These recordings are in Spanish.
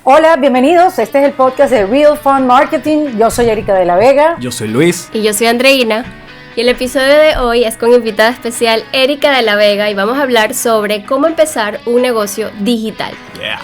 Hola, bienvenidos. Este es el podcast de Real Fun Marketing. Yo soy Erika de la Vega. Yo soy Luis. Y yo soy Andreina. Y el episodio de hoy es con invitada especial Erika de la Vega y vamos a hablar sobre cómo empezar un negocio digital. Yeah.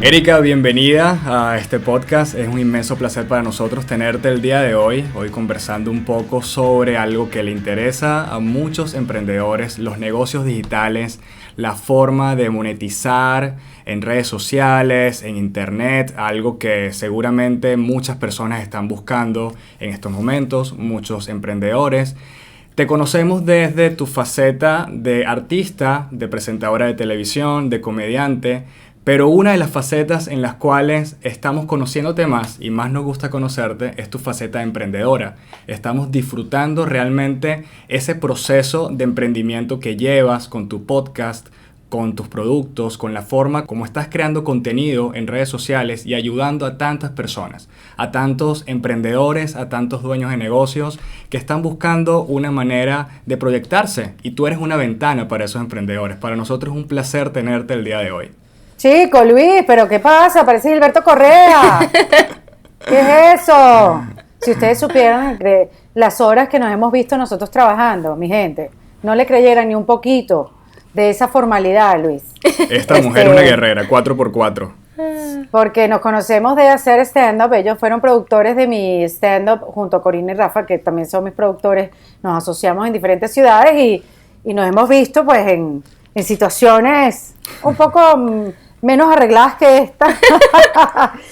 Erika, bienvenida a este podcast. Es un inmenso placer para nosotros tenerte el día de hoy conversando un poco sobre algo que le interesa a muchos emprendedores, los negocios digitales, la forma de monetizar en redes sociales, en internet, algo que seguramente muchas personas están buscando en estos momentos, muchos emprendedores. Te conocemos desde tu faceta de artista, de presentadora de televisión, de comediante, pero una de las facetas en las cuales estamos conociéndote más y más nos gusta conocerte es tu faceta de emprendedora. Estamos disfrutando realmente ese proceso de emprendimiento que llevas con tu podcast, con tus productos, con la forma como estás creando contenido en redes sociales y ayudando a tantas personas, a tantos emprendedores, a tantos dueños de negocios que están buscando una manera de proyectarse y tú eres una ventana para esos emprendedores. Para nosotros es un placer tenerte el día de hoy. Chico, Luis, ¿pero qué pasa? Parece Gilberto Correa. ¿Qué es eso? Si ustedes supieran de las horas que nos hemos visto nosotros trabajando, mi gente, no le creyeran ni un poquito de esa formalidad, Luis. Esta mujer es una guerrera, 4x4. Porque nos conocemos de hacer stand-up. Ellos fueron productores de mi stand-up junto a Corina y Rafa, que también son mis productores. Nos asociamos en diferentes ciudades y nos hemos visto pues en situaciones un poco menos arregladas que esta.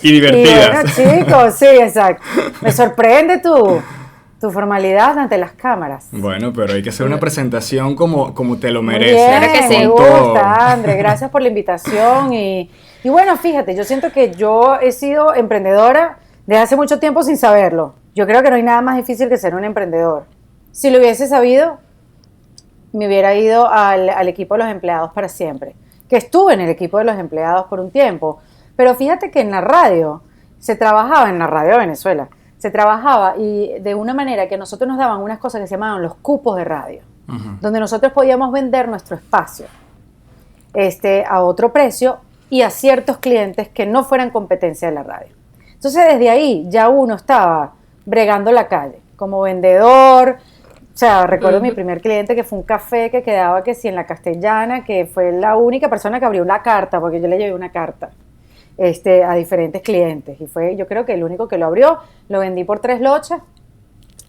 Y divertidas. Y bueno, chicos, sí, exacto. Me sorprende tu formalidad ante las cámaras. Bueno, pero hay que hacer una presentación como te lo mereces. Bien, Claro que sí. me gusta, André. Gracias por la invitación. Y bueno, fíjate, yo siento que yo he sido emprendedora desde hace mucho tiempo sin saberlo. Yo creo que no hay nada más difícil que ser un emprendedor. Si lo hubiese sabido, me hubiera ido al equipo de los empleados para siempre. Que estuve en el equipo de los empleados por un tiempo. Pero fíjate que en la radio, se trabajaba en la radio de Venezuela, se trabajaba y de una manera que nosotros nos daban unas cosas que se llamaban los cupos de radio, donde nosotros podíamos vender nuestro espacio a otro precio y a ciertos clientes que no fueran competencia de la radio. Entonces desde ahí ya uno estaba bregando la calle como vendedor. O sea, recuerdo mi primer cliente que fue un café que quedaba que sí en la Castellana, que fue la única persona que abrió la carta, porque yo le llevé una carta a diferentes clientes. Y fue, yo creo que el único que lo abrió, lo vendí por 3 lochas.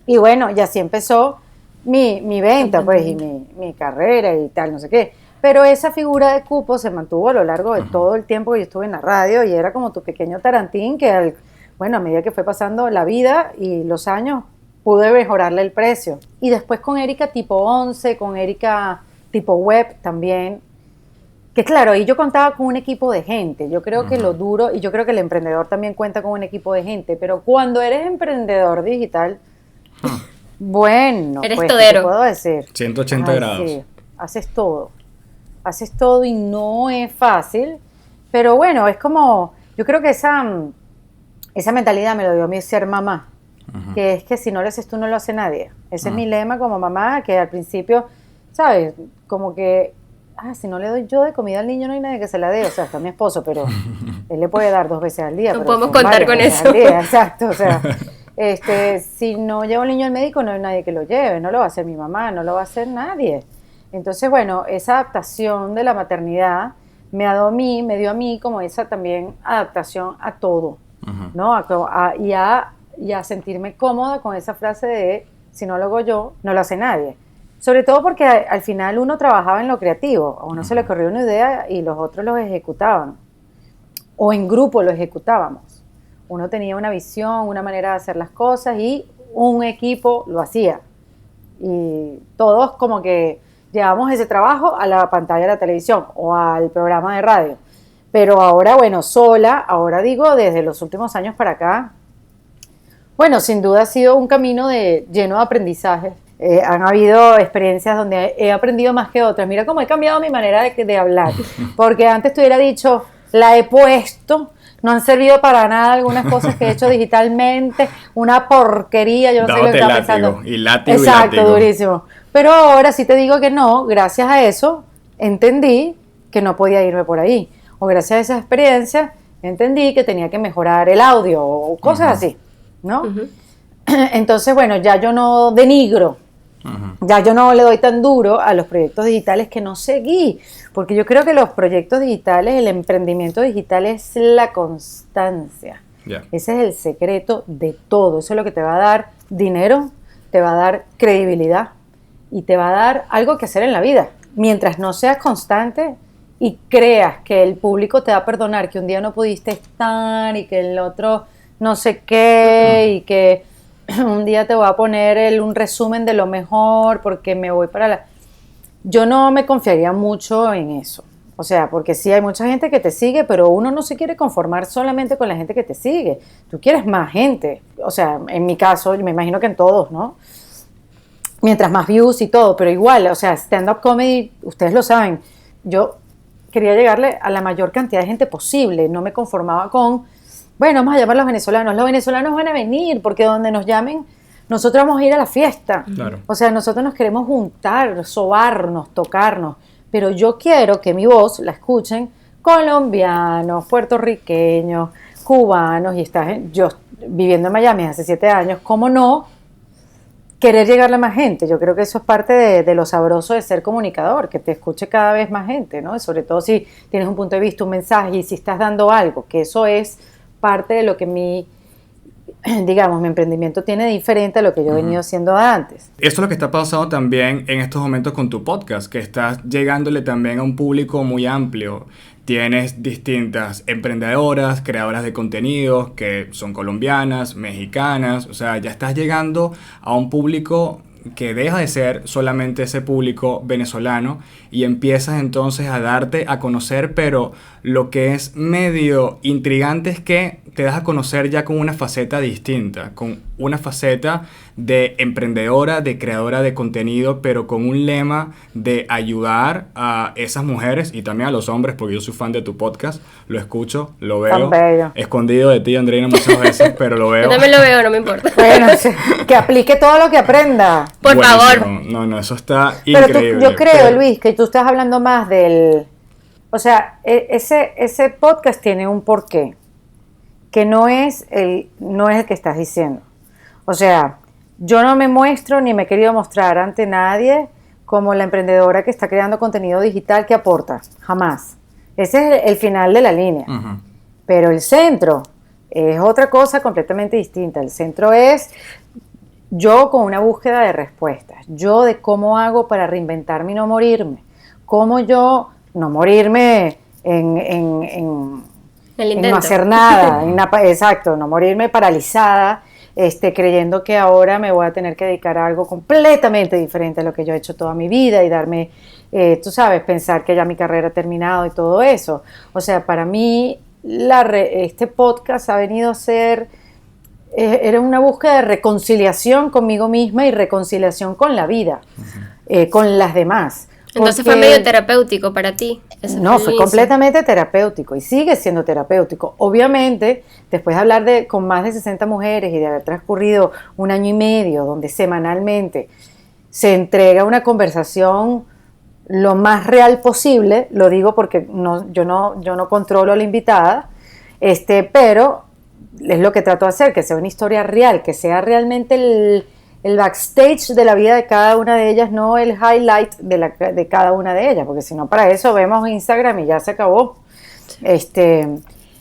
Y bueno, y así empezó mi venta, pues, y mi carrera y tal, no sé qué. Pero esa figura de cupo se mantuvo a lo largo de todo el tiempo que yo estuve en la radio y era como tu pequeño Tarantín que, a medida que fue pasando la vida y los años, pude mejorarle el precio. Y después con Erika tipo 11, con Erika tipo web también. Que claro, ahí yo contaba con un equipo de gente. Yo creo que lo duro, y yo creo que el emprendedor también cuenta con un equipo de gente, pero cuando eres emprendedor digital, bueno, eres pues, todero. ¿qué te puedo decir? 180 grados. Sí, haces todo y no es fácil, pero bueno, es como, yo creo que esa mentalidad me lo dio a mí ser mamá. Que es que si no lo haces tú, no lo hace nadie. Ese es mi lema como mamá, que al principio, ¿sabes? Como que, si no le doy yo de comida al niño, no hay nadie que se la dé. O sea, está mi esposo, pero él le puede dar 2 veces al día. No pero podemos son contar varias con veces eso. al día, exacto, o sea, si no llevo al niño al médico, no hay nadie que lo lleve. No lo va a hacer mi mamá, no lo va a hacer nadie. Entonces, bueno, esa adaptación de la maternidad me dio a mí como esa también adaptación a todo, ¿no? Y a sentirme cómoda con esa frase de si no lo hago yo, no lo hace nadie. Sobre todo porque al final uno trabajaba en lo creativo, a uno se le ocurrió una idea y los otros lo ejecutaban, o en grupo lo ejecutábamos. Uno tenía una visión, una manera de hacer las cosas y un equipo lo hacía. Y todos como que llevamos ese trabajo a la pantalla de la televisión o al programa de radio. Pero ahora, ahora digo desde los últimos años para acá, bueno, sin duda ha sido un camino lleno de aprendizaje. Han habido experiencias donde he aprendido más que otras. Mira cómo he cambiado mi manera de hablar. Porque antes te hubiera dicho, la he puesto, no han servido para nada algunas cosas que he hecho digitalmente, una porquería, yo no sé lo que estaba pensando. Y látigo. Exacto, durísimo. Pero ahora sí te digo que no, gracias a eso, entendí que no podía irme por ahí. O gracias a esa experiencia entendí que tenía que mejorar el audio o cosas así, ¿no? Entonces, bueno, ya yo no denigro, ya yo no le doy tan duro a los proyectos digitales que no seguí, porque yo creo que los proyectos digitales, el emprendimiento digital es la constancia. Ese es el secreto de todo. Eso es lo que te va a dar dinero, te va a dar credibilidad y te va a dar algo que hacer en la vida. Mientras no seas constante y creas que el público te va a perdonar que un día no pudiste estar y que el otro no sé qué y que un día te voy a poner un resumen de lo mejor porque me voy para la... Yo no me confiaría mucho en eso. O sea, porque sí hay mucha gente que te sigue, pero uno no se quiere conformar solamente con la gente que te sigue. Tú quieres más gente. O sea, en mi caso, me imagino que en todos, ¿no? Mientras más views y todo, pero igual, o sea, stand-up comedy, ustedes lo saben, yo quería llegarle a la mayor cantidad de gente posible. No me conformaba con, bueno, vamos a llamar a los venezolanos. Los venezolanos van a venir porque donde nos llamen, nosotros vamos a ir a la fiesta. Claro. O sea, nosotros nos queremos juntar, sobarnos, tocarnos. Pero yo quiero que mi voz la escuchen colombianos, puertorriqueños, cubanos, y yo viviendo en Miami hace 7 años, ¿cómo no querer llegarle a más gente? Yo creo que eso es parte de lo sabroso de ser comunicador, que te escuche cada vez más gente, ¿no? Sobre todo si tienes un punto de vista, un mensaje, y si estás dando algo, que eso es parte de lo que mi emprendimiento tiene diferente a lo que yo he venido haciendo antes. Esto es lo que está pasando también en estos momentos con tu podcast, que estás llegándole también a un público muy amplio. Tienes distintas emprendedoras, creadoras de contenidos que son colombianas, mexicanas, o sea, ya estás llegando a un público que deja de ser solamente ese público venezolano y empiezas entonces a darte a conocer, pero lo que es medio intrigante es que te das a conocer ya con una faceta distinta, con una faceta de emprendedora, de creadora de contenido, pero con un lema de ayudar a esas mujeres y también a los hombres, porque yo soy fan de tu podcast, lo escucho, lo veo, escondido de ti, Andreina, muchas veces, pero lo veo. Yo también lo veo, no me importa. Bueno, que aplique todo lo que aprenda. Por favor. No, eso está increíble. Yo creo, Luis, que tú estás hablando más del... O sea, ese podcast tiene un porqué, que no es el que estás diciendo. O sea, yo no me muestro ni me he querido mostrar ante nadie como la emprendedora que está creando contenido digital que aporta, jamás. Ese es el final de la línea. Uh-huh. Pero el centro es otra cosa completamente distinta. El centro es yo con una búsqueda de respuestas, yo de cómo hago para reinventarme y no morirme, cómo yo no morirme en no hacer nada, exacto, no morirme paralizada, creyendo que ahora me voy a tener que dedicar a algo completamente diferente a lo que yo he hecho toda mi vida y darme, tú sabes, pensar que ya mi carrera ha terminado y todo eso. O sea, para mí este podcast ha venido a ser, era una búsqueda de reconciliación conmigo misma y reconciliación con la vida, con las demás. Entonces fue medio terapéutico para ti. No, fue completamente terapéutico y sigue siendo terapéutico. Obviamente, después de hablar con más de 60 mujeres y de haber transcurrido 1 año y medio, donde semanalmente se entrega una conversación lo más real posible, lo digo porque yo no controlo a la invitada, pero es lo que trato de hacer, que sea una historia real, que sea realmente el backstage de la vida de cada una de ellas, no el highlight de cada una de ellas, porque si no, para eso vemos Instagram y ya se acabó. Sí.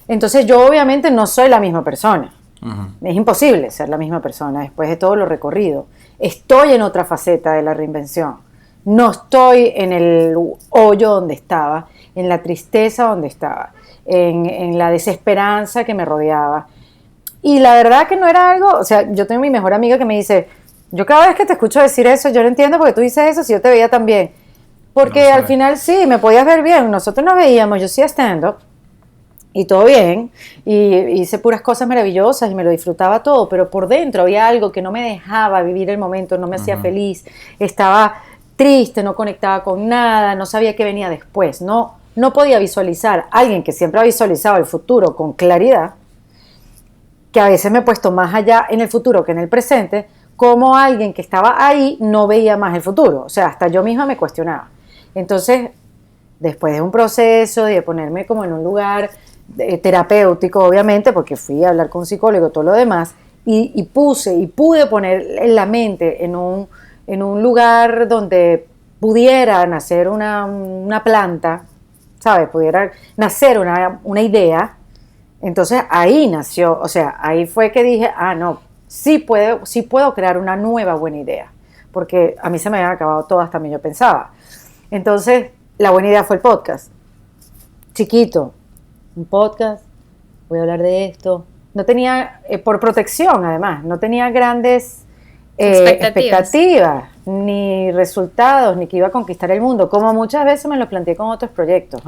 Entonces yo obviamente no soy la misma persona. Uh-huh. Es imposible ser la misma persona después de todo lo recorrido. Estoy en otra faceta de la reinvención. No estoy en el hoyo donde estaba, en la tristeza donde estaba, en la desesperanza que me rodeaba. Y la verdad que no era algo, o sea, yo tengo mi mejor amiga que me dice, yo cada vez que te escucho decir eso, yo no entiendo por qué tú dices eso si yo te veía tan bien. Porque al final sí, me podías ver bien. Nosotros nos veíamos, yo hacía stand-up y todo bien. Y hice puras cosas maravillosas y me lo disfrutaba todo. Pero por dentro había algo que no me dejaba vivir el momento, no me hacía feliz. Estaba triste, no conectaba con nada, no sabía qué venía después. No podía visualizar. Alguien que siempre ha visualizado el futuro con claridad, que a veces me he puesto más allá en el futuro que en el presente, como alguien que estaba ahí no veía más el futuro. O sea, hasta yo misma me cuestionaba. Entonces, después de un proceso y de ponerme como en un lugar terapéutico, obviamente, porque fui a hablar con un psicólogo y todo lo demás, y pude poner en la mente en un lugar donde pudiera nacer una planta, ¿sabes? Pudiera nacer una idea. Entonces ahí nació, o sea, ahí fue que dije, no, sí puedo crear una nueva buena idea, porque a mí se me habían acabado todas, también yo pensaba. Entonces, la buena idea fue el podcast. Chiquito, un podcast, voy a hablar de esto. No tenía, por protección además, no tenía grandes expectativas, ni resultados, ni que iba a conquistar el mundo, como muchas veces me lo planteé con otros proyectos.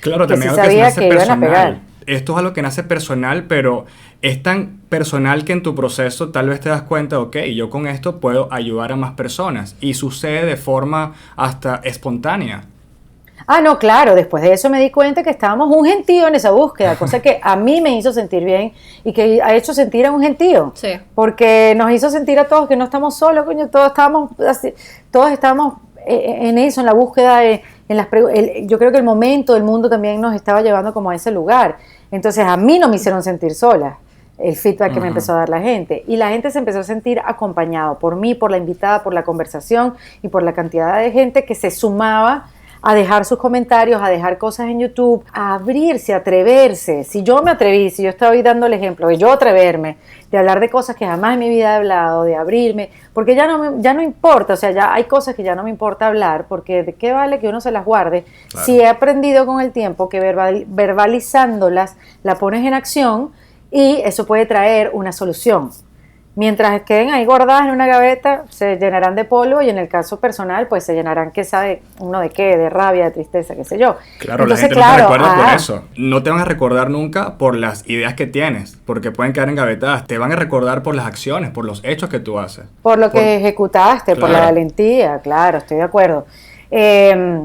Claro, que también sí algo que sabía nace que iban a pegar. personal. Esto es algo que nace personal, pero es tan personal que en tu proceso tal vez te das cuenta, ok, yo con esto puedo ayudar a más personas, y sucede de forma hasta espontánea. No, claro, después de eso me di cuenta que estábamos un gentío en esa búsqueda, cosa que a mí me hizo sentir bien y que ha hecho sentir a un gentío, sí, porque nos hizo sentir a todos que no estamos solos, coño, todos estábamos en eso, en la búsqueda, yo creo que el momento, el mundo también nos estaba llevando como a ese lugar. Entonces a mí no me hicieron sentir sola el feedback que me empezó a dar la gente, y la gente se empezó a sentir acompañado por mí, por la invitada, por la conversación y por la cantidad de gente que se sumaba a dejar sus comentarios, a dejar cosas en YouTube, a abrirse, a atreverse. Si yo me atreví, si yo estaba ahí dando el ejemplo de yo atreverme, de hablar de cosas que jamás en mi vida he hablado, de abrirme, porque ya no importa, o sea, ya hay cosas que ya no me importa hablar, porque de qué vale que uno se las guarde. Claro. Si he aprendido con el tiempo que verbalizándolas la pones en acción, y eso puede traer una solución. Mientras queden ahí guardadas en una gaveta, se llenarán de polvo, y en el caso personal, pues se llenarán, ¿qué sabe uno de qué? De rabia, de tristeza, qué sé yo. Claro, entonces, la gente no te recuerda por eso. No te van a recordar nunca por las ideas que tienes, porque pueden quedar engavetadas. Te van a recordar por las acciones, por los hechos que tú haces. Por lo que ejecutaste, claro. Por la valentía, claro, estoy de acuerdo.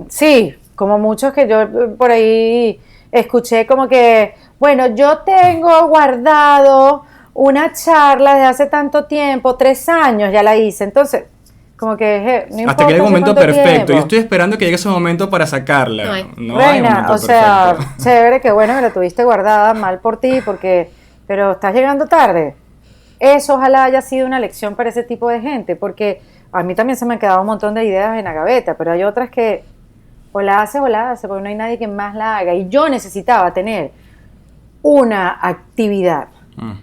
Sí, como muchos que yo por ahí escuché como que, bueno, yo tengo guardado una charla de hace tanto tiempo, 3 años ya la hice, entonces, como que no importa. Hasta que llegue el momento perfecto, tiempo. Yo estoy esperando que llegue ese momento para sacarla. No hay Reina, momento o sea, perfecto. Chévere, que bueno que la tuviste guardada, mal por ti, pero estás llegando tarde. Eso ojalá haya sido una lección para ese tipo de gente, porque a mí también se me han quedado un montón de ideas en la gaveta, pero hay otras que o la hace, porque no hay nadie que más la haga, y yo necesitaba tener una actividad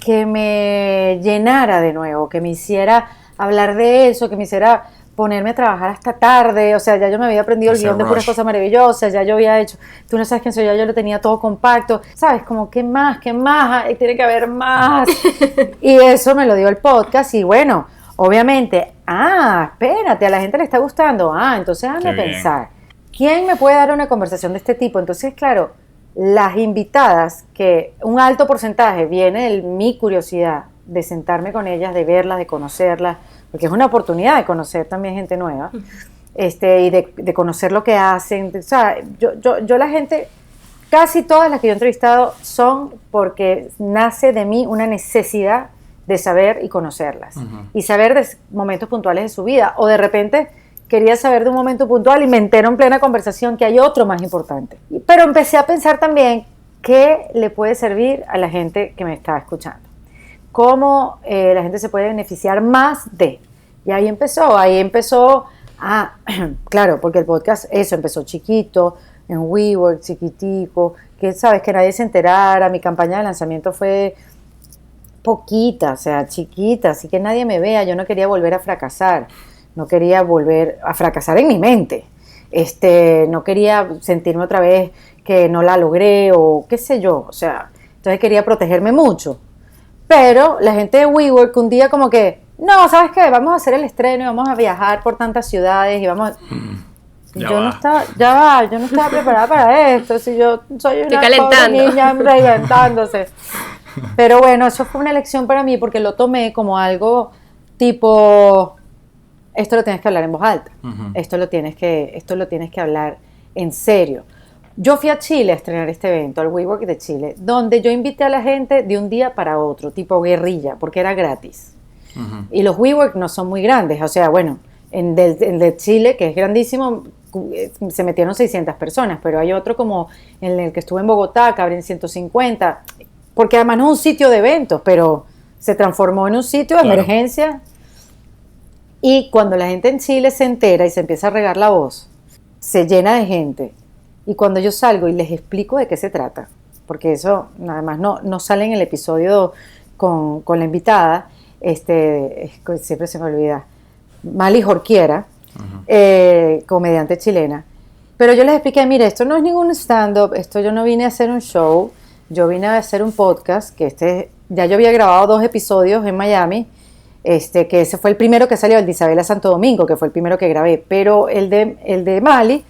que me llenara de nuevo, que me hiciera hablar de eso, que me hiciera ponerme a trabajar hasta tarde. O sea, ya yo me había aprendido el guión de puras cosas maravillosas, ya yo había hecho, tú no sabes quién soy yo, yo lo tenía todo compacto, ¿sabes? Como, ¿qué más? Tiene que haber más. Y eso me lo dio el podcast, y bueno, obviamente, espérate, a la gente le está gustando, entonces déjame pensar, ¿quién me puede dar una conversación de este tipo? Entonces, claro, las invitadas, que un alto porcentaje viene de mi curiosidad de sentarme con ellas, de verlas, de conocerlas, porque es una oportunidad de conocer también gente nueva, y de conocer lo que hacen. O sea, yo la gente, casi todas las que yo he entrevistado son porque nace de mí una necesidad de saber y conocerlas, y saber de momentos puntuales de su vida, o de repente quería saber de un momento puntual y me entero en plena conversación que hay otro más importante. Pero empecé a pensar también qué le puede servir a la gente que me está escuchando, cómo la gente se puede beneficiar más de. Y ahí empezó, claro, porque el podcast, eso empezó chiquito, en WeWork, chiquitico, que sabes, que nadie se enterara. Mi campaña de lanzamiento fue poquita, o sea, chiquita, así que nadie me vea. Yo no quería volver a fracasar. No quería volver a fracasar en mi mente. No quería sentirme otra vez que no la logré o qué sé yo. O sea, entonces quería protegerme mucho. Pero la gente de WeWork un día como que, no, ¿sabes qué? Vamos a hacer el estreno y vamos a viajar por tantas ciudades y vamos a... Yo no estaba preparada para esto. Si yo soy una pobre niña reventándose. Pero bueno, eso fue una lección para mí, porque lo tomé como algo tipo... Esto lo tienes que hablar en voz alta, esto lo tienes que hablar en serio. Yo fui a Chile a estrenar este evento, al WeWork de Chile, donde yo invité a la gente de un día para otro, tipo guerrilla, porque era gratis. Y los WeWork no son muy grandes, o sea, bueno, el de Chile, que es grandísimo, se metieron 600 personas, pero hay otro como en el que estuve en Bogotá, que abren 150, porque además no es un sitio de eventos, pero se transformó en un sitio de emergencia. Y cuando la gente en Chile se entera y se empieza a regar la voz, se llena de gente. Y cuando yo salgo y les explico de qué se trata, porque eso además no sale en el episodio con la invitada, siempre se me olvida, Mali Jorquiera, comediante chilena. Pero yo les expliqué, mire, esto no es ningún stand-up, esto yo no vine a hacer un show, yo vine a hacer un podcast, que ya yo había grabado 2 episodios en Miami, que ese fue el primero que salió, el de Isabela Santo Domingo, que fue el primero que grabé, pero el de Mali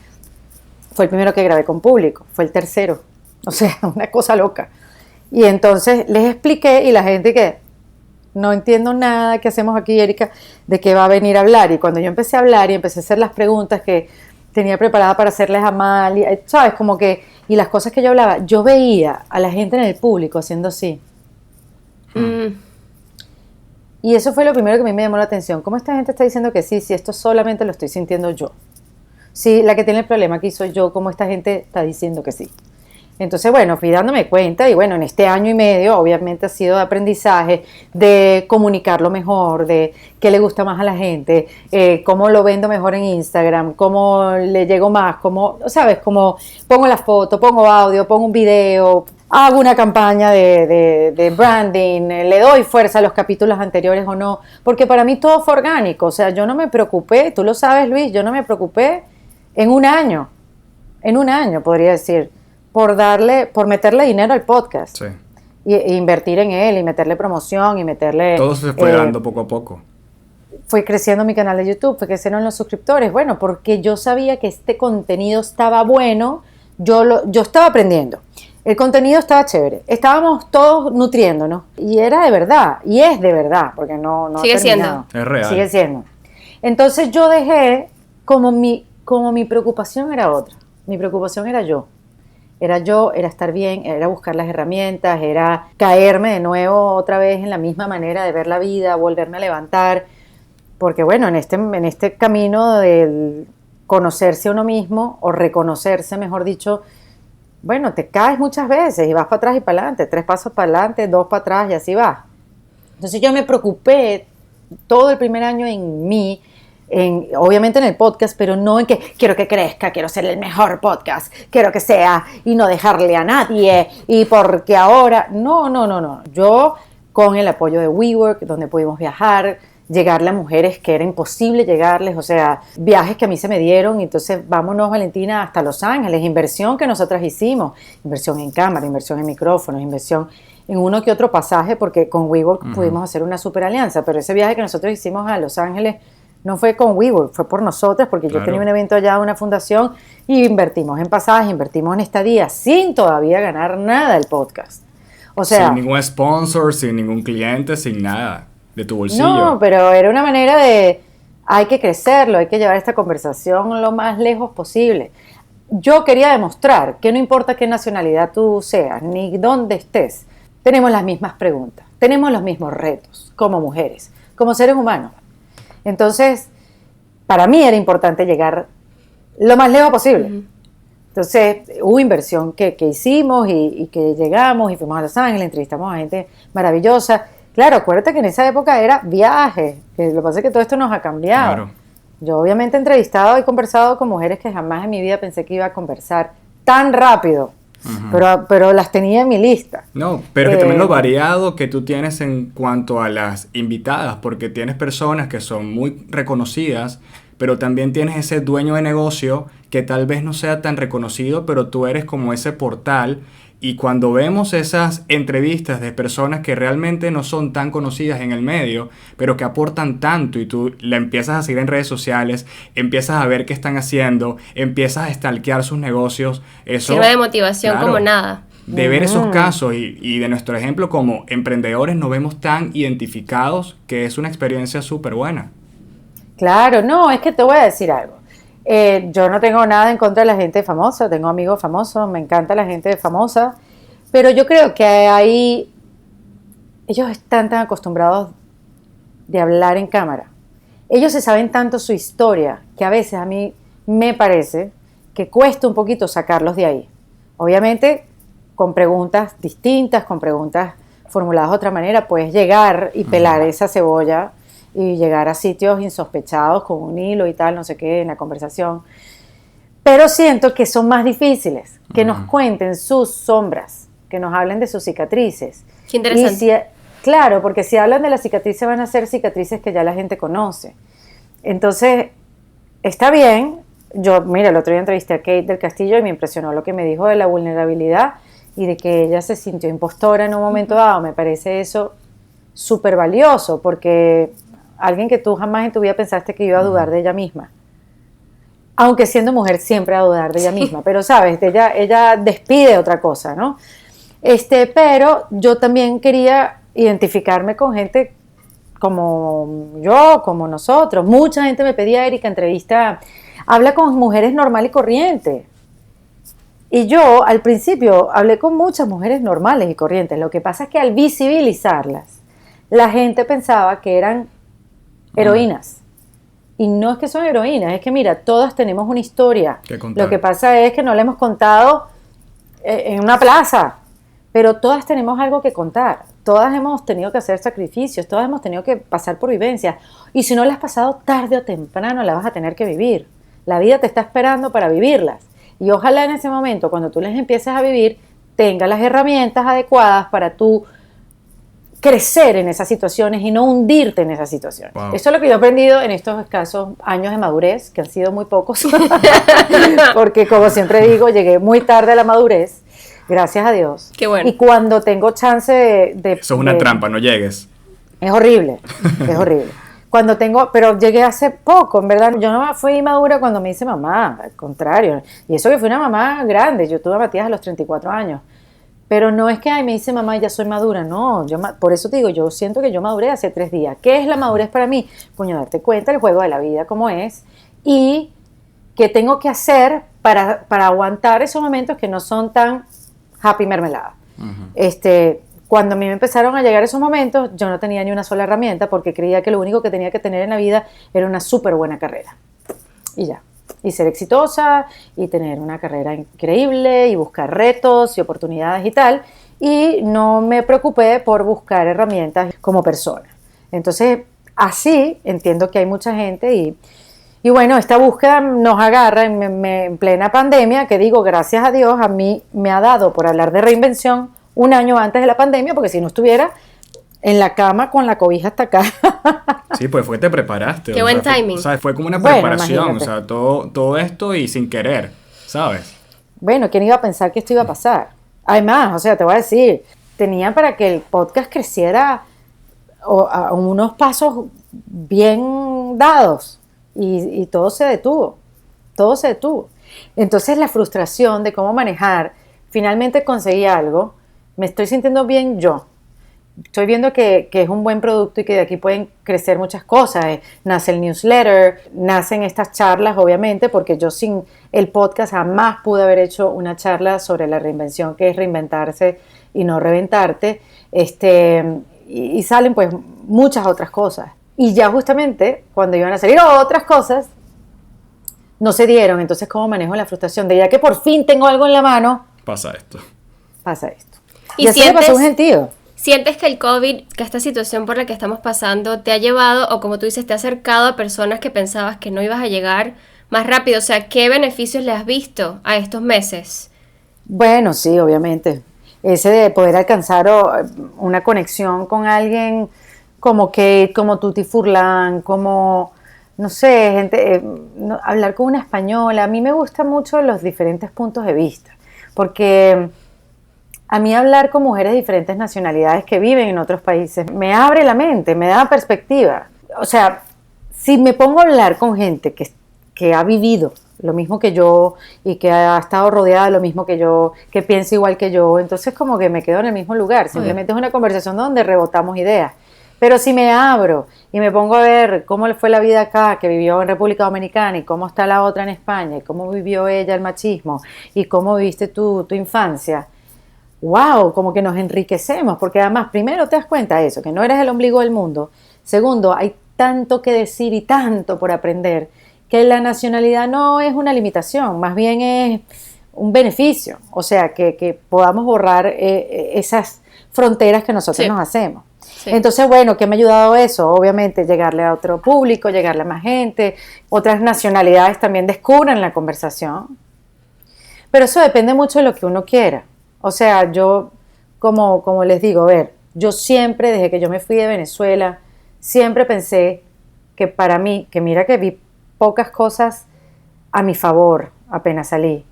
fue el primero que grabé con público, fue el tercero, o sea, una cosa loca. Y entonces les expliqué y la gente que no entiendo nada, ¿qué hacemos aquí, Erika? ¿De qué va a venir a hablar? Y cuando yo empecé a hablar y empecé a hacer las preguntas que tenía preparada para hacerles a Mali, ¿sabes? Como que, y las cosas que yo hablaba, yo veía a la gente en el público haciendo así. Y eso fue lo primero que a mí me llamó la atención. ¿Cómo esta gente está diciendo que sí, si esto solamente lo estoy sintiendo yo? Si la que tiene el problema aquí soy yo, ¿cómo esta gente está diciendo que sí? Entonces, bueno, fui dándome cuenta y bueno, en este año y medio obviamente ha sido de aprendizaje, de comunicarlo mejor, de qué le gusta más a la gente, cómo lo vendo mejor en Instagram, cómo le llego más, cómo, ¿sabes? Cómo pongo la foto, pongo audio, pongo un video, hago una campaña de branding, le doy fuerza a los capítulos anteriores o no, porque para mí todo fue orgánico, o sea, yo no me preocupé, tú lo sabes, Luis, yo no me preocupé en un año podría decir, por meterle dinero al podcast. Sí. E invertir en él, y meterle promoción, y meterle... Todo se fue dando poco a poco. Fue creciendo mi canal de YouTube, fue creciendo los suscriptores, bueno, porque yo sabía que este contenido estaba bueno, yo estaba aprendiendo, el contenido estaba chévere, estábamos todos nutriéndonos, y era de verdad, y es de verdad, porque no sigue siendo. Es real. Sigue siendo. Entonces yo dejé, como mi preocupación era otra, mi preocupación era yo, era estar bien, era buscar las herramientas, era caerme de nuevo otra vez en la misma manera de ver la vida, volverme a levantar, porque bueno, en este camino del conocerse a uno mismo, o reconocerse, mejor dicho, bueno, te caes muchas veces y vas para atrás y para adelante, 3 pasos para adelante, 2 para atrás y así vas. Entonces yo me preocupé todo el primer año en mí, obviamente en el podcast, pero no en que quiero que crezca, quiero ser el mejor podcast, quiero que sea y no dejarle a nadie, y porque ahora, no, yo con el apoyo de WeWork, donde pudimos viajar, llegarle a mujeres que era imposible llegarles, o sea, viajes que a mí se me dieron, entonces vámonos, Valentina, hasta Los Ángeles, inversión que nosotras hicimos, inversión en cámara, inversión en micrófonos, inversión en uno que otro pasaje, porque con WeWork pudimos hacer una super alianza, pero ese viaje que nosotros hicimos a Los Ángeles no fue con WeWork, fue por nosotras, porque yo tenía un evento allá, una fundación, y invertimos en pasajes, invertimos en estadía, sin todavía ganar nada del podcast. O sea, sin ningún sponsor, sin ningún cliente, sin nada de tu bolsillo. No, pero era una manera de, hay que crecerlo, hay que llevar esta conversación lo más lejos posible. Yo quería demostrar que no importa qué nacionalidad tú seas, ni dónde estés, tenemos las mismas preguntas, tenemos los mismos retos, como mujeres, como seres humanos. Entonces, para mí era importante llegar lo más lejos posible. Entonces, hubo inversión que hicimos y que llegamos y fuimos a Los Ángeles, entrevistamos a gente maravillosa. Claro, acuérdate que en esa época era viaje, que lo que pasa es que todo esto nos ha cambiado. Claro. Yo obviamente he entrevistado y conversado con mujeres que jamás en mi vida pensé que iba a conversar tan rápido, pero las tenía en mi lista. No, pero que también lo variado que tú tienes en cuanto a las invitadas, porque tienes personas que son muy reconocidas, pero también tienes ese dueño de negocio que tal vez no sea tan reconocido, pero tú eres como ese portal. Y cuando vemos esas entrevistas de personas que realmente no son tan conocidas en el medio, pero que aportan tanto, y tú la empiezas a seguir en redes sociales, empiezas a ver qué están haciendo, empiezas a stalkear sus negocios, eso sirve de motivación, claro, como nada. De ver esos casos y de nuestro ejemplo como emprendedores nos vemos tan identificados que es una experiencia súper buena. Claro, no, es que te voy a decir algo. Yo no tengo nada en contra de la gente famosa, tengo amigos famosos, me encanta la gente famosa, pero yo creo que ahí ellos están tan acostumbrados de hablar en cámara. Ellos se saben tanto su historia que a veces a mí me parece que cuesta un poquito sacarlos de ahí. Obviamente, con preguntas distintas, con preguntas formuladas de otra manera, puedes llegar y pelar esa cebolla y llegar a sitios insospechados con un hilo y tal, no sé qué, en la conversación. Pero siento que son más difíciles, que nos cuenten sus sombras, que nos hablen de sus cicatrices. Qué interesante. Claro, porque si hablan de las cicatrices van a ser cicatrices que ya la gente conoce. Entonces, está bien. Mira, el otro día entrevisté a Kate del Castillo y me impresionó lo que me dijo de la vulnerabilidad y de que ella se sintió impostora en un momento dado. Me parece eso súper valioso, porque alguien que tú jamás en tu vida pensaste que iba a dudar de ella misma. Aunque siendo mujer siempre va a dudar de ella misma, pero sabes, ella despide otra cosa, ¿no? Pero yo también quería identificarme con gente como yo, como nosotros. Mucha gente me pedía, Erika, entrevista, habla con mujeres normal y corriente. Y yo al principio hablé con muchas mujeres normales y corrientes. Lo que pasa es que al visibilizarlas, la gente pensaba que eran heroínas. Y no es que son heroínas, es que mira, todas tenemos una historia. Lo que pasa es que no la hemos contado en una plaza, pero todas tenemos algo que contar. Todas hemos tenido que hacer sacrificios, todas hemos tenido que pasar por vivencias. Y si no las has pasado, tarde o temprano las vas a tener que vivir. La vida te está esperando para vivirlas. Y ojalá en ese momento, cuando tú las empieces a vivir, tengas las herramientas adecuadas para tú crecer en esas situaciones y no hundirte en esas situaciones. Wow. Eso es lo que yo he aprendido en estos escasos años de madurez, que han sido muy pocos, porque como siempre digo, llegué muy tarde a la madurez, gracias a Dios. Qué bueno. Y cuando tengo chance de eso es una trampa, no llegues. Es horrible, es horrible. Pero llegué hace poco, en verdad. Yo no fui madura cuando me hice mamá, al contrario. Y eso que fui una mamá grande, yo tuve a Matías a los 34 años. Pero no es que me hice mamá y ya soy madura, no. Por eso te digo, yo siento que yo maduré hace 3 días. ¿Qué es la madurez para mí? Coño, darte cuenta el juego de la vida como es y qué tengo que hacer para aguantar esos momentos que no son tan happy mermelada. Cuando a mí me empezaron a llegar esos momentos, yo no tenía ni una sola herramienta porque creía que lo único que tenía que tener en la vida era una súper buena carrera. Y ya. Y ser exitosa, y tener una carrera increíble, y buscar retos y oportunidades y tal, y no me preocupé por buscar herramientas como persona. Entonces, así entiendo que hay mucha gente, y bueno, esta búsqueda nos agarra en plena pandemia, que digo, gracias a Dios, a mí me ha dado por hablar de reinvención un año antes de la pandemia, porque si no estuviera en la cama con la cobija hasta acá. Sí, pues fue que te preparaste. Qué buen timing. Fue como una preparación, todo esto y sin querer, ¿sabes? Bueno, ¿quién iba a pensar que esto iba a pasar? Además, te voy a decir, tenía para que el podcast creciera a unos pasos bien dados y todo se detuvo, Entonces la frustración de cómo manejar, finalmente conseguí algo, me estoy sintiendo bien yo. Estoy viendo que es un buen producto y que de aquí pueden crecer muchas cosas. Nace el newsletter, nacen estas charlas, obviamente, porque yo sin el podcast jamás pude haber hecho una charla sobre la reinvención, que es reinventarse y no reventarte. Y salen pues muchas otras cosas. Y ya justamente cuando iban a salir otras cosas, no se dieron. Entonces, ¿cómo manejo la frustración? De ya que por fin tengo algo en la mano, pasa esto. Y así le pasó a un gentío. ¿Sientes que el COVID, que esta situación por la que estamos pasando, te ha llevado, o como tú dices, te ha acercado a personas que pensabas que no ibas a llegar más rápido? O sea, ¿qué beneficios le has visto a estos meses? Bueno, sí, obviamente. Ese de poder alcanzar una conexión con alguien como Kate, como Tuti Furlan, como, no sé, gente, hablar con una española. A mí me gustan mucho los diferentes puntos de vista, porque a mí hablar con mujeres de diferentes nacionalidades que viven en otros países me abre la mente, me da perspectiva. O sea, si me pongo a hablar con gente que ha vivido lo mismo que yo y que ha estado rodeada de lo mismo que yo, que piensa igual que yo, entonces como que me quedo en el mismo lugar. Simplemente es una conversación donde rebotamos ideas. Pero si me abro y me pongo a ver cómo le fue la vida acá, que vivió en República Dominicana, y cómo está la otra en España, y cómo vivió ella el machismo, y cómo viviste tu infancia, wow, como que nos enriquecemos, porque además, primero te das cuenta de eso, que no eres el ombligo del mundo. Segundo, hay tanto que decir y tanto por aprender, que la nacionalidad no es una limitación, más bien es un beneficio, o sea, que podamos borrar esas fronteras que nosotros nos hacemos. Sí. Entonces, bueno, ¿qué me ha ayudado eso? Obviamente, llegarle a otro público, llegarle a más gente, otras nacionalidades también descubran la conversación, pero eso depende mucho de lo que uno quiera. O sea, yo, como les digo, a ver, yo siempre, desde que yo me fui de Venezuela, siempre pensé que para mí, que mira que vi pocas cosas a mi favor apenas salí,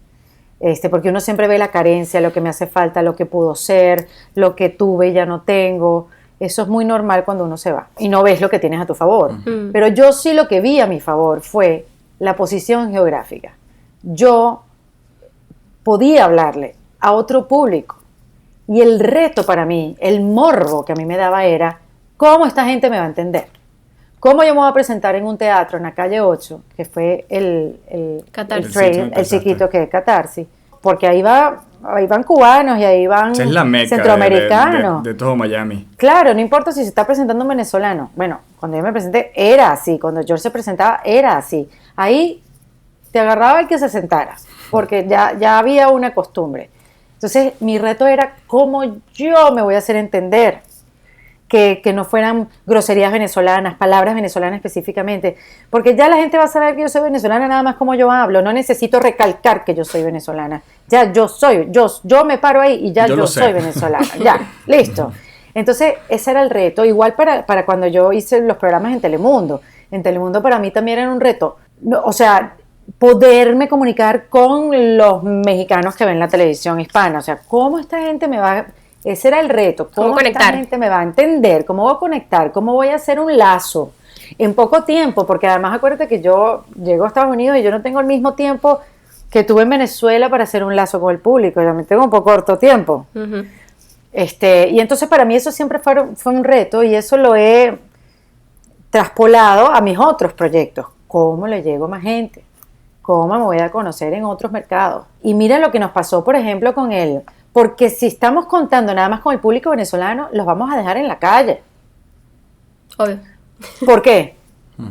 porque uno siempre ve la carencia, lo que me hace falta, lo que pudo ser, lo que tuve y ya no tengo. Eso es muy normal cuando uno se va y no ves lo que tienes a tu favor. Pero yo sí lo que vi a mi favor fue la posición geográfica. Yo podía hablarle a otro público y el reto para mí, el morbo que a mí me daba era cómo esta gente me va a entender. ¿Cómo yo me voy a presentar en un teatro en la calle 8, que fue el chiquito que es Catarsis? Porque ahí van cubanos y ahí van es la meca centroamericanos. De todo Miami. Claro, no importa si se está presentando un venezolano. Bueno, cuando yo me presenté era así, cuando George se presentaba era así. Ahí te agarraba el que se sentara, porque ya había una costumbre. Entonces mi reto era cómo yo me voy a hacer entender. Que no fueran groserías venezolanas, palabras venezolanas específicamente, porque ya la gente va a saber que yo soy venezolana nada más como yo hablo, no necesito recalcar que yo soy venezolana, ya yo me paro ahí y ya yo soy venezolana, ya, listo. Entonces ese era el reto, igual para cuando yo hice los programas en Telemundo para mí también era un reto, o sea, poderme comunicar con los mexicanos que ven la televisión hispana, o sea, cómo esta gente me va a... Ese era el reto, ¿cómo esta gente me va a entender? ¿Cómo voy a conectar? ¿Cómo voy a hacer un lazo en poco tiempo? Porque además acuérdate que yo llego a Estados Unidos y yo no tengo el mismo tiempo que tuve en Venezuela para hacer un lazo con el público, yo me tengo un poco corto tiempo. Uh-huh. Y entonces para mí eso siempre fue un reto y eso lo he traspolado a mis otros proyectos. ¿Cómo le llego a más gente? ¿Cómo me voy a conocer en otros mercados? Y mira lo que nos pasó, por ejemplo, con él. Porque si estamos contando nada más con el público venezolano, los vamos a dejar en la calle. Obvio. ¿Por qué? Uh-huh.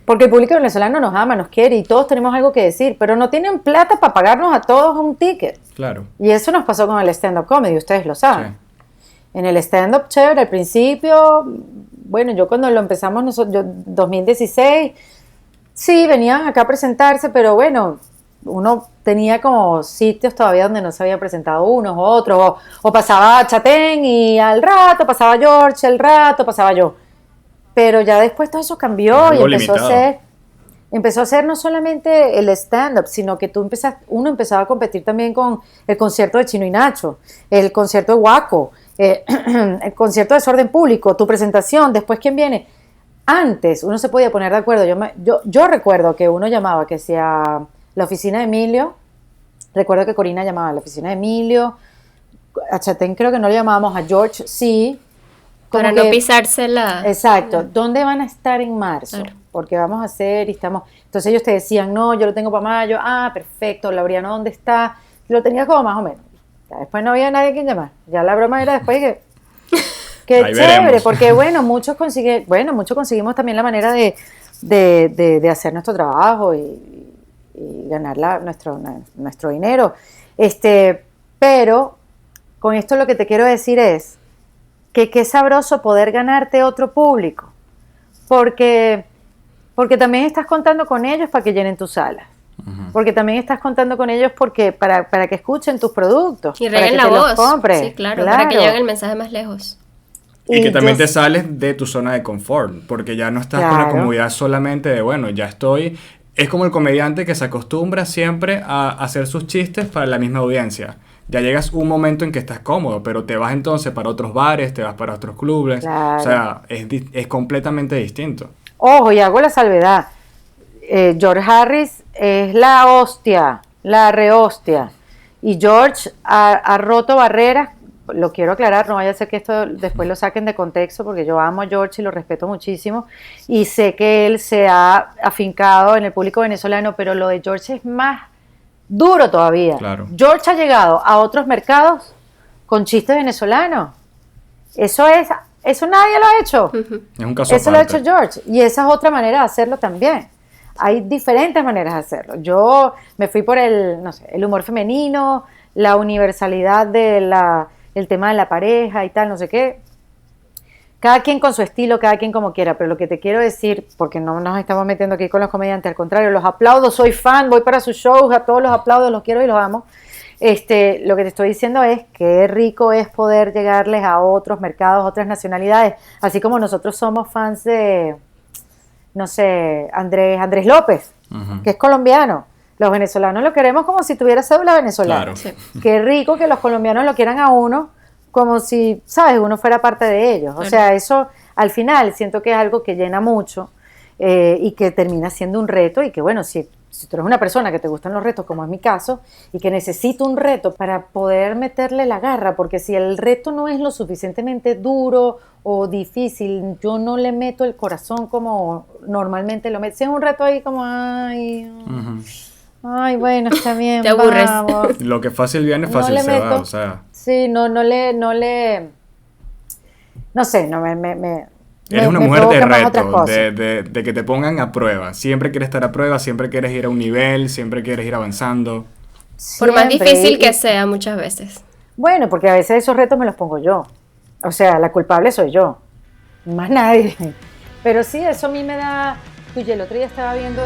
Porque el público venezolano nos ama, nos quiere y todos tenemos algo que decir, pero no tienen plata para pagarnos a todos un ticket. Claro. Y eso nos pasó con el stand-up comedy, ustedes lo saben. Sí. En el stand-up chévere, al principio, bueno, yo cuando lo empezamos nosotros, 2016, sí, venían acá a presentarse, pero bueno... Uno tenía como sitios todavía donde no se había presentado unos u otros, o pasaba Chatén y al rato pasaba George, al rato pasaba yo. Pero ya después todo eso cambió y empezó a ser no solamente el stand-up, sino que uno empezaba a competir también con el concierto de Chino y Nacho, el concierto de Guaco, el concierto de Desorden Público, tu presentación, después quién viene. Antes uno se podía poner de acuerdo. Yo recuerdo que uno llamaba que sea... La oficina de Emilio, recuerdo que Corina llamaba a la oficina de Emilio, a Chatén creo que no le llamábamos, a George sí. Para no pisársela. Exacto, ¿dónde van a estar en marzo? Claro. Porque vamos a hacer y estamos... Entonces ellos te decían, no, yo lo tengo para mayo, perfecto, Laureano, ¿dónde está? Lo tenía como más o menos. Ya después no había nadie a quien llamar, ya la broma era después que... Qué chévere, veremos. Porque muchos conseguimos también la manera de hacer nuestro trabajo y ganar nuestro dinero. Pero con esto lo que te quiero decir es que qué sabroso poder ganarte otro público, porque también estás contando con ellos para que llenen tus salas. Uh-huh. Porque también estás contando con ellos para que escuchen tus productos y reguen la voz. Sí, claro, para que lleven el mensaje más lejos. Y que también te sales de tu zona de confort, porque ya no estás con la comodidad solamente de, ya estoy... Es como el comediante que se acostumbra siempre a hacer sus chistes para la misma audiencia. Ya llegas un momento en que estás cómodo, pero te vas entonces para otros bares, te vas para otros clubes. Claro. O sea, es completamente distinto. Ojo, y hago la salvedad. George Harris es la hostia, la rehostia. Y George ha roto barreras. Lo quiero aclarar, no vaya a ser que esto después lo saquen de contexto, porque yo amo a George y lo respeto muchísimo y sé que él se ha afincado en el público venezolano, pero lo de George es más duro todavía. Claro. George ha llegado a otros mercados con chistes venezolanos. Eso nadie lo ha hecho. Es un caso Eso aparte. lo ha hecho George y esa es otra manera de hacerlo también. hay diferentes maneras de hacerlo. Yo me fui por el, no sé, el humor femenino, la universalidad el tema de la pareja y tal, no sé qué. Cada quien con su estilo, cada quien como quiera, pero lo que te quiero decir, porque no nos estamos metiendo aquí con los comediantes, al contrario, los aplaudo, soy fan, voy para sus shows, a todos los aplaudo, los quiero y los amo. Lo que te estoy diciendo es que rico es poder llegarles a otros mercados, otras nacionalidades, así como nosotros somos fans de, no sé, Andrés López, que es colombiano. Los venezolanos lo queremos como si tuviera cédula venezolana. Claro. Sí. Qué rico que los colombianos lo quieran a uno como si, ¿sabes?, uno fuera parte de ellos. O sea, eso al final siento que es algo que llena mucho y que termina siendo un reto y que, bueno, si tú eres una persona que te gustan los retos, como es mi caso, y que necesito un reto para poder meterle la garra, porque si el reto no es lo suficientemente duro o difícil, yo no le meto el corazón como normalmente lo meto. Si es un reto ahí como, ay, bueno, está bien, Te aburres. vamos. Lo que fácil viene, No fácil le se meto. va, o sea. Sí, no sé, no Eres una me mujer de provoca más otras reto, cosas. de que te pongan a prueba. Siempre quieres estar a prueba, siempre quieres ir a un nivel, siempre quieres ir avanzando. Por más Siempre, difícil que sea muchas veces. Bueno, porque a veces esos retos me los pongo yo. O sea, la culpable soy yo, más nadie. Pero sí, eso a mí me da... Oye, el otro día estaba viendo